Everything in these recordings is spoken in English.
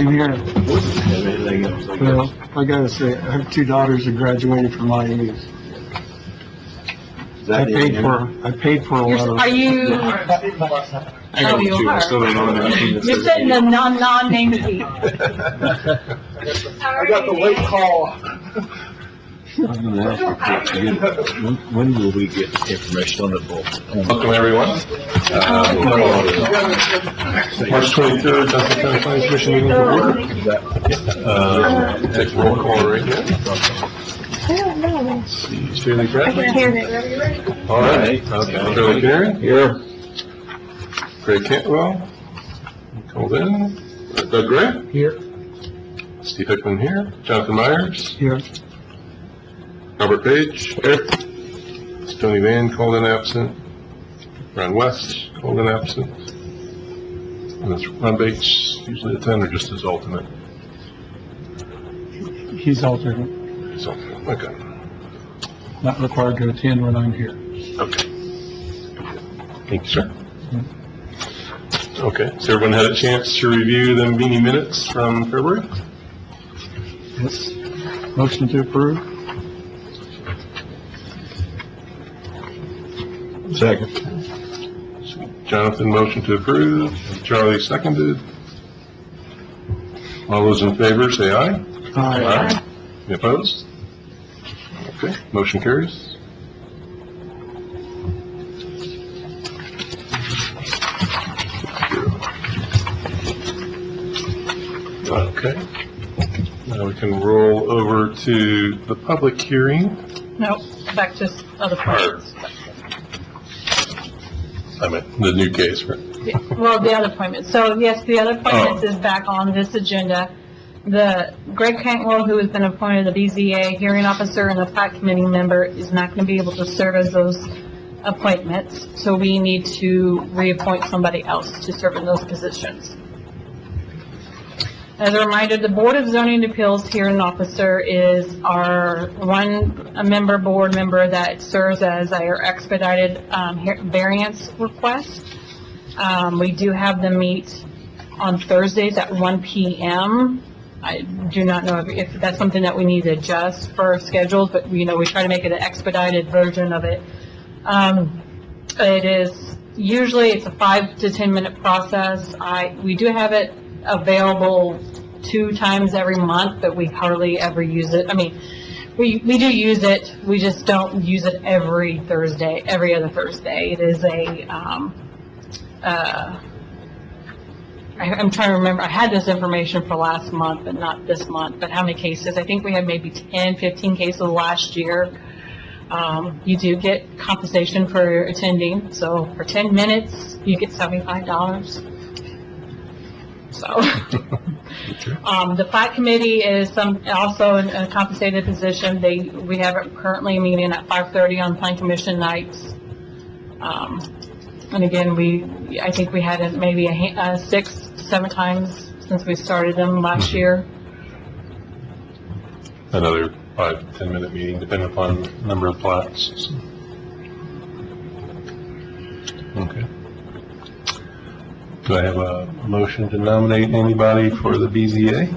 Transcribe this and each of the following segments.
I'm here. Have anything else? Well, I gotta say, I have two daughters that graduated from IU's. Is that I paid for a lot of. Are you, I got you two. I are. still don't own anything that You're says sitting in non-named seat. I got the late call. I'm gonna ask you, when will we get information on the book? Welcome, everyone. March 23rd, Johnson County Planning Commission meeting to order. Take roll call right here. I don't know. Shirley I Bradley. can hear it. All right. Shirley Gary. Here. Greg Cantwell. Called in. Doug Gray. Here. Steve Hickman here. Jonathan Myers. Here. Robert Page. Here. Tony Van called in absent. Ron West called in absent. And it's Ron Bates, usually attend or just his alternate? He's alternate, His alternate, okay. not required to attend when I'm here. Okay. Thank you, sir. Okay, so everyone had a chance to review the meeting minutes from February? Yes. Motion to approve? Second. Jonathan motion to approve, Charlie seconded. All those in favor, say aye. Aye. Any opposed? Okay, motion carries. Okay. Now we can roll over to the public hearing. No, back to other parts. I meant the new case, right? Well, the other appointment. So yes, the other appointment is back on this agenda. The Greg Cantwell, who has been appointed the BZA hearing officer and the plat committee member, is not going to be able to serve as those appointments. So we need to reappoint somebody else to serve in those positions. As a reminder, the Board of Zoning Appeals hearing officer is our one-member board member that serves as our expedited variance request. We do have them meet on Thursdays at 1 p.m. I do not know if that's something that we need to adjust for our schedules, but, we try to make it an expedited version of it. It is, usually it's a 5 to 10 minute process. We do have it available 2 times every month, but we hardly ever use it. I mean, we do use it, we just don't use it every Thursday, every other Thursday. It is I'm trying to remember, I had this information for last month, but not this month, but how many cases? I think we had maybe 10, 15 cases last year. You do get compensation for attending, so for 10 minutes, you get $75. So, the plat committee is also a compensated position. We have it currently meeting at 5:30 on plan commission nights. And again, I think we had it maybe 6, 7 times since we started them last year. Another 5 to 10 minute meeting, depending upon number of plats. Okay. Do I have a motion to nominate anybody for the BZA?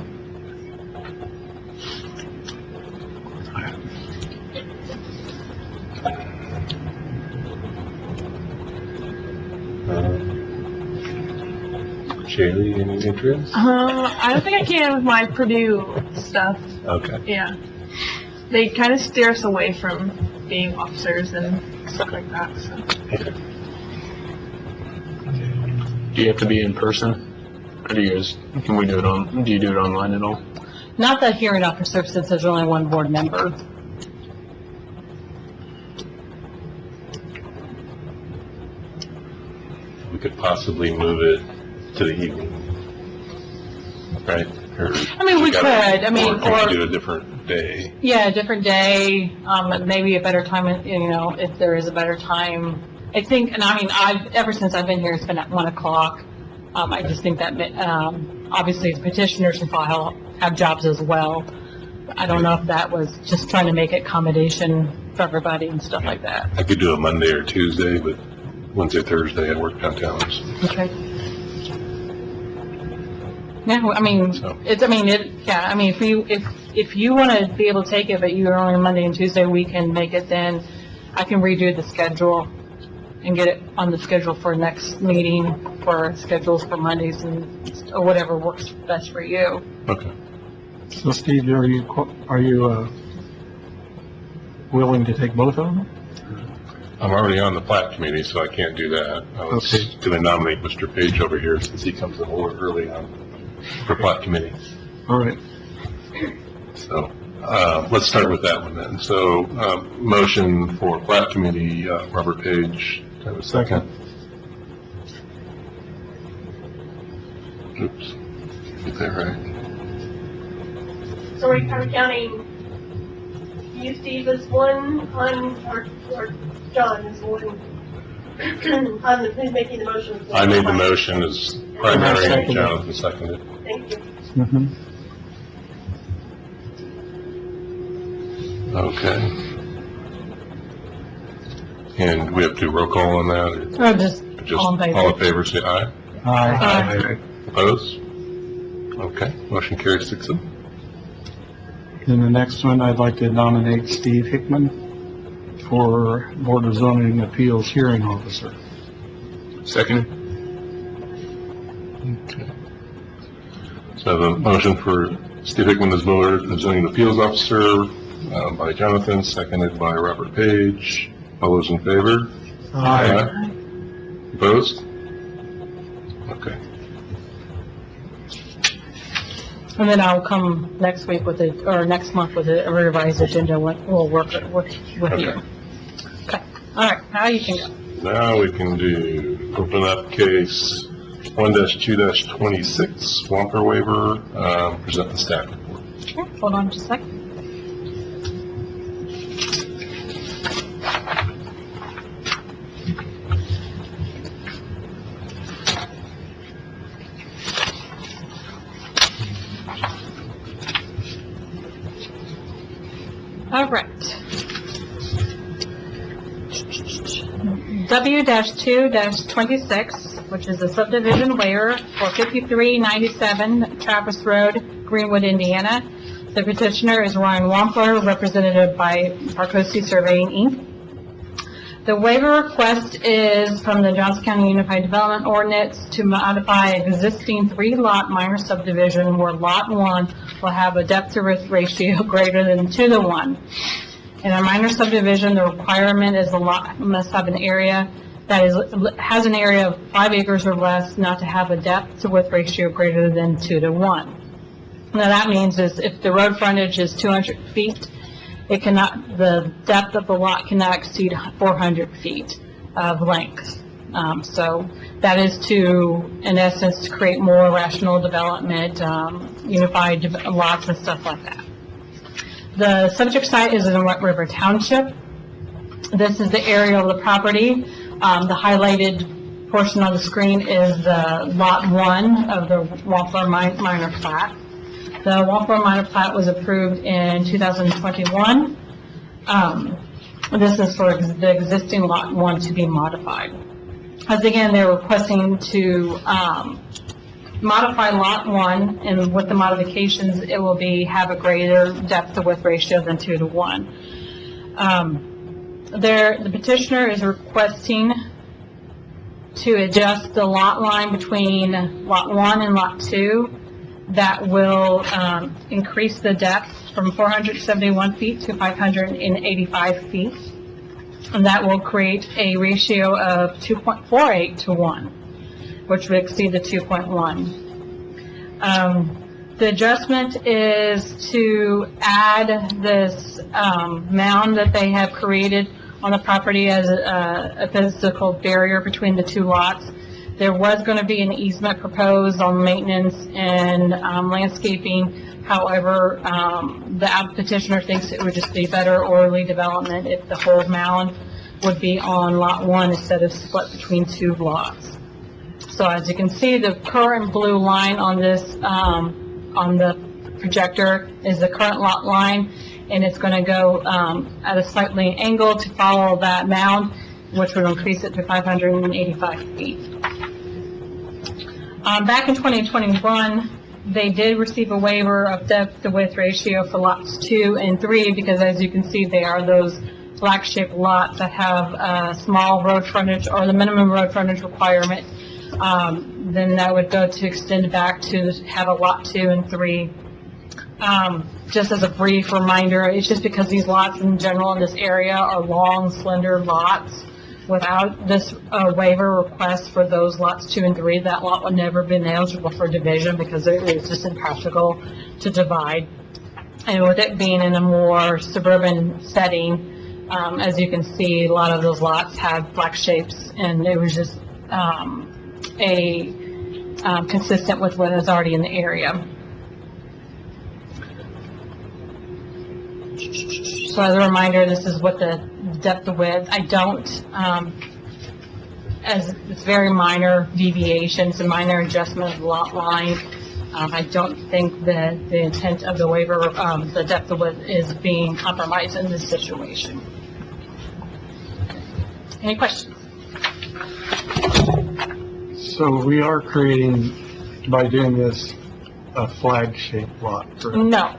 Shaylee, any interest? I don't think I can with my Purdue stuff. Okay. Yeah. They kind of steer us away from being officers and stuff like that, so. Do you have to be in person? Or do you do it online at all? Not the hearing officer, since there's only one board member. We could possibly move it to the evening, right? Or I mean, we could, I mean, or can we do a different day? Yeah, a different day, maybe a better time, if there is a better time. I think, and I mean, ever since I've been here, it's been at 1 o'clock. I just think that, obviously, the petitioners can have jobs as well. I don't know if that was just trying to make accommodation for everybody and stuff like that. I could do a Monday or Tuesday, but Wednesday, Thursday, I work downtown. So. Okay. Yeah, I mean, So- if you want to be able to take it, but you're only Monday and Tuesday, we can make it then. I can redo the schedule and get it on the schedule for next meeting for schedules for Mondays or whatever works best for you. Okay. So Steve, are you willing to take both of them? I'm already on the plat committee, so I can't do that. I was Okay. going to nominate Mr. Page over here since he comes in a little early on for plat committee. All right. So, let's start with that one then. So, motion for plat committee, Robert Page, do I have a second? Oops, get that right. So are we counting you, Steve, as one on, or John as one? On the, who's making the motion? I made the motion as primary, and Jonathan seconded. Thank you. Mm-hmm. Okay. And we have to do roll call on that? Or just Just all in favor? all in favor, say aye. Aye. Opposed? Okay, motion carries 6-0. And the next one, I'd like to nominate Steve Hickman for Board of Zoning Appeals Hearing Officer. Second? Okay. So the motion for Steve Hickman as Board of Zoning Appeals Officer by Jonathan, seconded by Robert Page. All those in favor? Opposed? Okay. And then I'll come next week with it, or next month with a revised agenda. We'll work it with you. Okay. Okay. All right, now you can go. Now we can open up case 1-2-26, Swamper waiver, present the staff report. Okay, hold on just a second. All right. W-2-26, which is a subdivision waiver for 5397 Travis Road, Greenwood, Indiana. The petitioner is Ryan Wampler, represented by Parcosi Surveying, Inc. The waiver request is from the Johnson County Unified Development Ordinance to modify existing 3-lot minor subdivision where Lot 1 will have a depth-to-width ratio greater than 2:1. In a minor subdivision, the requirement is the lot must have an area that has an area of 5 acres or less, not to have a depth-to-width ratio greater than 2:1. Now, that means is if the road frontage is 200 feet, the depth of the lot cannot exceed 400 feet of length. So that is to, in essence, create more rational development, unified lots and stuff like that. The subject site is in Wet River Township. This is the area of the property. The highlighted portion on the screen is the Lot 1 of the Wampler Minor Plat. The Wampler Minor Plat was approved in 2021. This is for the existing Lot 1 to be modified. As again, they're requesting to modify Lot 1, and with the modifications, it will have a greater depth-to-width ratio than 2:1. The petitioner is requesting to adjust the lot line between Lot 1 and Lot 2. That will increase the depth from 471 feet to 585 feet. And that will create a ratio of 2.48 to 1, which would exceed the 2.1. The adjustment is to add this mound that they have created on the property as a physical barrier between the two lots. There was going to be an easement proposed on maintenance and landscaping. However, the petitioner thinks it would just be better orderly development if the whole mound would be on Lot 1 instead of split between 2 lots. So as you can see, the current blue line on this, on the projector is the current lot line, and it's going to go at a slightly angle to follow that mound, which would increase it to 585 feet. Back in 2021, They did receive a waiver of depth to width ratio for lots 2 and 3, because as you can see, they are those flag-shaped lots that have small road frontage or the minimum road frontage requirement. Then that would go to extend back to have a lot 2 and 3. Just as a brief reminder, it's just because these lots in general in this area are long, slender lots. Without this waiver request for those lots 2 and 3, that lot would never have been eligible for division because it is just impractical to divide. And with it being in a more suburban setting, as you can see, a lot of those lots have flag shapes, and it was just consistent with what is already in the area. So as a reminder, this is what the depth of width. I don't, as it's very minor deviations and minor adjustment of the lot line. I don't think that the intent of the waiver, the depth of width, is being compromised in this situation. Any questions? So we are creating, by doing this, a flag-shaped lot, correct? No.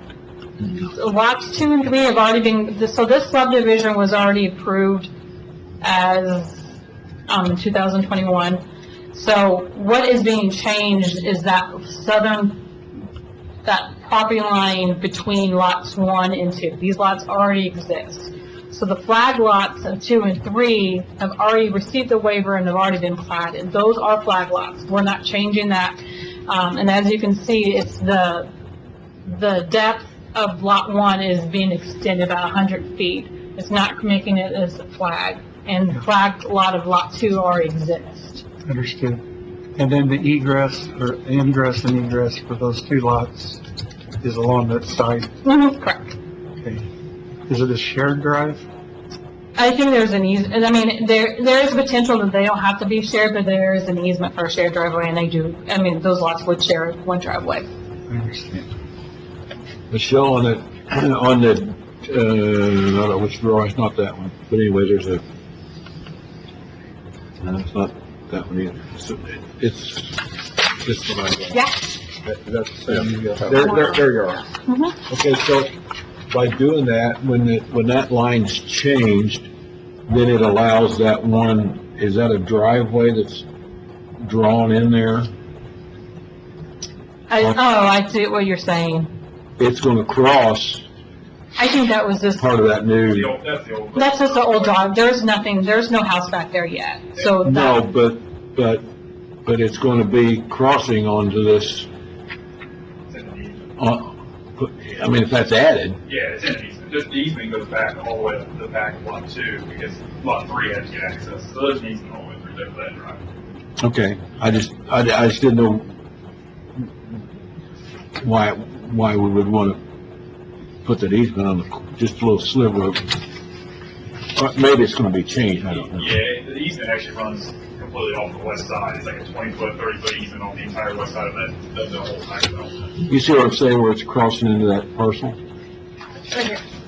Lots 2 and 3 have already been, so this subdivision was already approved as, in 2021. So what is being changed is that that property line between lots 1 and 2. These lots already exist. So the flag lots of 2 and 3 have already received the waiver and have already been platted. Those are flag lots. We're not changing that. And as you can see, it's the depth of lot 1 is being extended about 100 feet. It's not making it as a flag. And the flag lot of lot 2 already exists. Understood. And then the egress, or ingress and egress for those 2 lots is along that side? Correct. Okay. Is it a shared drive? I think there's an easement, I mean, there is potential that they don't have to be shared, but there is an easement for a shared driveway, and they do, I mean, those lots would share one driveway. I understand. Michelle, on the, I don't know which drawing, it's not that one, but anyway, there's a, no, it's not that one either. It's this one I got. Yeah. That's the same. There you are. Mhm. Okay, so by doing that, when that line's changed, then it allows that one, is that a driveway that's drawn in there? I see what you're saying. It's gonna cross I think that was just, part of that new, that's just the old drive. There's no house back there yet, so. no, that- but it's gonna be crossing onto this, I mean, if that's added, Yeah, it's in the easement. Just the easement goes back all the way to the back of lot 2, because lot 3 has to get access. So there's an easement all the way through there for that drive. okay, I just didn't know why we would wanna put that easement on just a little sliver of, maybe it's gonna be changed, I don't know. Yeah, the easement actually runs completely off the west side. It's like a 20-foot, 30-foot easement on the entire west side of the whole entire development. You see what I'm saying, where it's crossing into that parcel?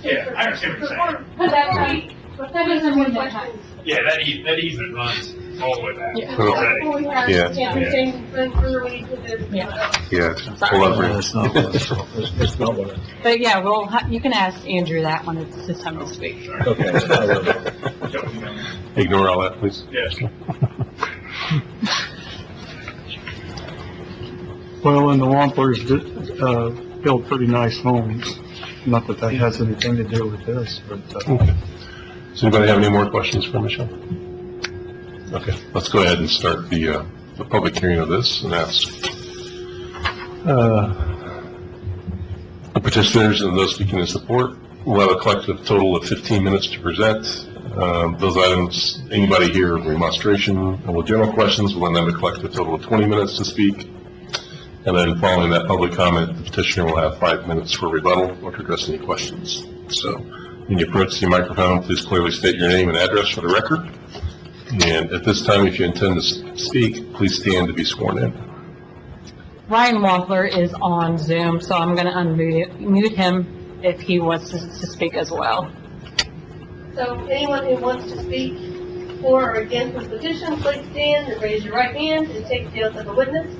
Yeah, I understand what you're saying. That doesn't mean that. Yeah, that easement runs all the way back. Yeah. Already. Oh, yeah. Yeah. Everything went through when you did this. Yeah. Yeah. Sorry. Hold on, Rick. That's not what it, But yeah, you can ask Andrew that when it's his time to speak. okay. Ignore all that, please. Yeah. Well, and the Wamplers build pretty nice homes. Not that that has anything to do with this, but, Okay. Does anybody have any more questions for Michelle? Okay, let's go ahead and start the public hearing of this and ask the petitioners and those speaking in support. We'll have a collective total of 15 minutes to present. Those items, anybody here, remonstration, and with general questions, we'll then have a collective total of 20 minutes to speak. And then following that public comment, the petitioner will have 5 minutes for rebuttal or to address any questions. So when you approach the microphone, please clearly state your name and address for the record. And at this time, if you intend to speak, please stand to be sworn in. Ryan Wampler is on Zoom, so I'm going to unmute him if he wants to speak as well. So anyone who wants to speak for or against the petition, please stand and raise your right hand and take the oath of a witness.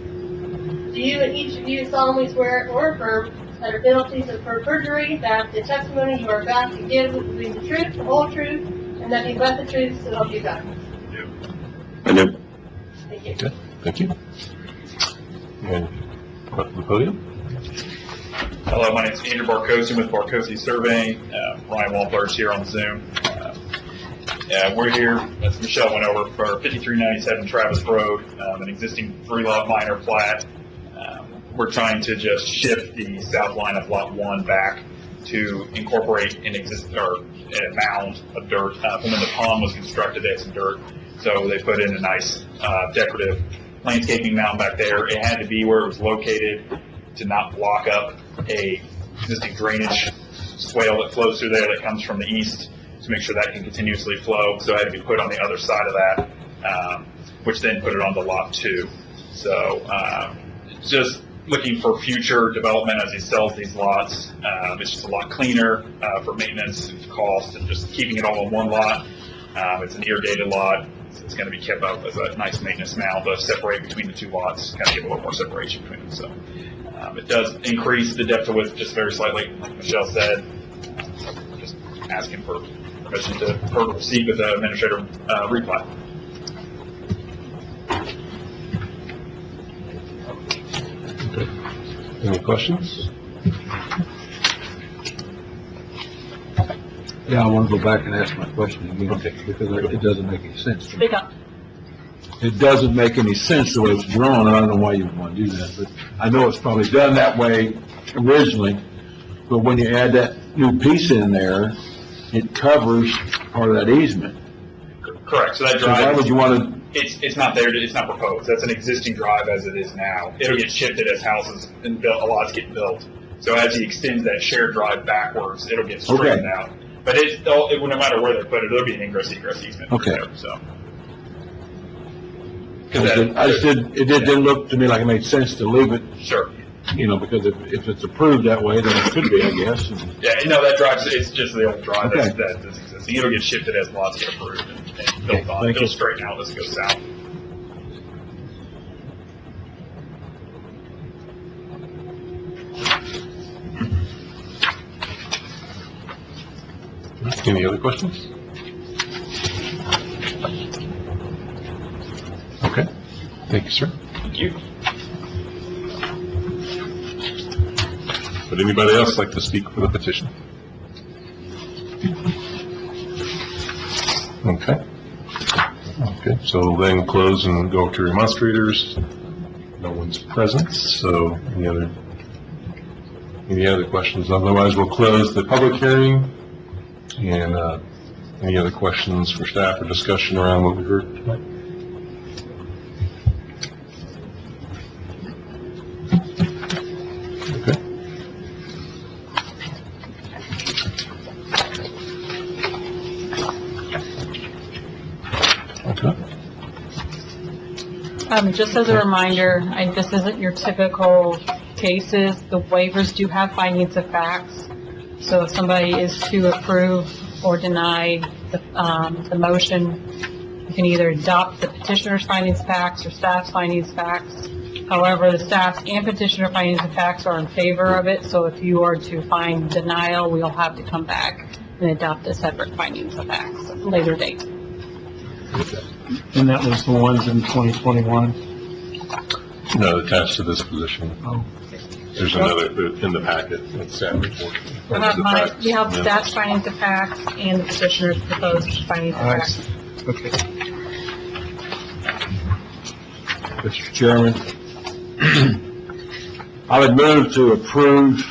Do you and each of you solemnly swear or affirm under penalties of perjury that the testimony you are about to give will be the truth, the whole truth, and nothing but the truth, so help you God? I do. Thank you. Okay, thank you. And up to the podium. Hello, my name is Andrew Barkosi with Barkosi Surveying. Ryan Walters here on Zoom. We're here, as Michelle went over, for 5397 Travis Road, an existing 3-lot minor plat. We're trying to just shift the south line of Lot 1 back to incorporate a mound of dirt. From when the pond was constructed, they had some dirt, so they put in a nice decorative landscaping mound back there. It had to be where it was located to not block up a existing drainage swale that flows through there that comes from the east, to make sure that can continuously flow. So it had to be put on the other side of that, which then put it onto Lot 2. So just looking for future development as he sells these lots. It's just a lot cleaner for maintenance cost, and just keeping it all on one lot. It's an irrigated lot. It's going to be kept up as a nice maintenance mound to separate between the two lots, kind of give a little more separation between them. So it does increase the depth of width just very slightly, like Michelle said. Just asking for permission to proceed with the administrative replat. Any questions? Yeah, I want to go back and ask my question again, because it doesn't make any sense to me. Speak up. It doesn't make any sense the way it's drawn. I don't know why you would want to do that, but I know it's probably done that way originally. But when you add that new piece in there, it covers part of that easement. Correct. So that So why drive, would you want to, it's not there, it's not proposed. That's an existing drive as it is now. It'll get shifted as houses and lots get built. So as he extends that shared drive backwards, it'll get straightened out. But no matter where they put it, it'll be an ingress-egress easement. Okay. There, so. it didn't look to me like it made sense to leave it, Sure. because if it's approved that way, then it should be, I guess. Yeah, that drive, it's just the old drive Okay. that's existing. It'll get shifted as lots get approved and built on. Thank It'll you. straighten out as it goes south. Any other questions? Okay, thank you, sir. Thank you. Would anybody else like to speak for the petition? Okay. Okay, so we'll then close and go to remonstrators. No one's present, so any other questions? Otherwise, we'll close the public hearing. And any other questions for staff or discussion around what we heard tonight? Okay. Okay. Just as a reminder, this isn't your typical cases. The waivers do have findings of facts. So if somebody is to approve or deny the motion, you can either adopt the petitioner's findings of facts or staff's findings of facts. However, the staff and petitioner findings of facts are in favor of it, so if you are to find denial, we'll have to come back and adopt a separate findings of facts at a later date. And that was the ones in 2021? No, attached to this position. Oh. There's another in the packet, it's staff report. We have staff's findings of facts and the petitioner's proposed findings of I facts. see. Okay. Mr. Chairman, I would move to approve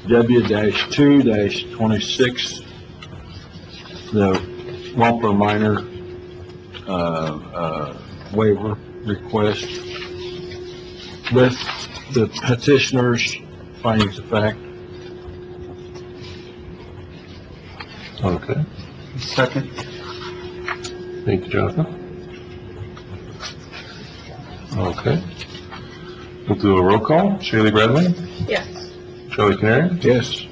W-2-26, the Wampler Minor waiver request with the petitioner's findings of fact. Okay, Second? thank you, Jonathan. Okay. We'll do a roll call. Shaylee Bradley, Yes. Charlie Canary, Yes.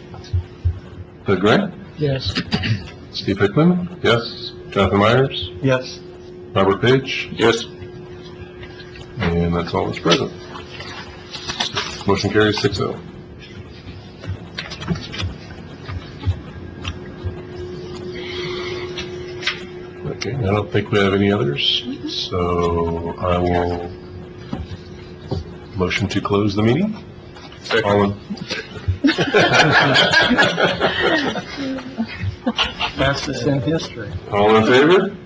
Doug Grant, Yes. Steve Hickman, yes, Jonathan Myers, Yes. Robert Page, Yes. and that's all that's present. Motion carries 6-0. Okay, I don't think we have any others, so I will motion to close the meeting. All in- Fastest in history. All in favor?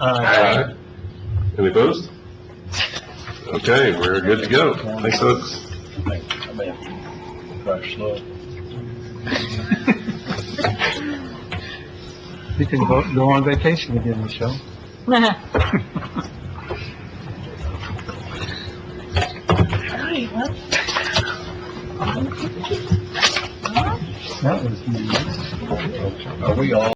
Aye. Any opposed? Okay, we're good to go. Thanks, folks. You can go on vacation again, Michelle. That was nice. Are we all?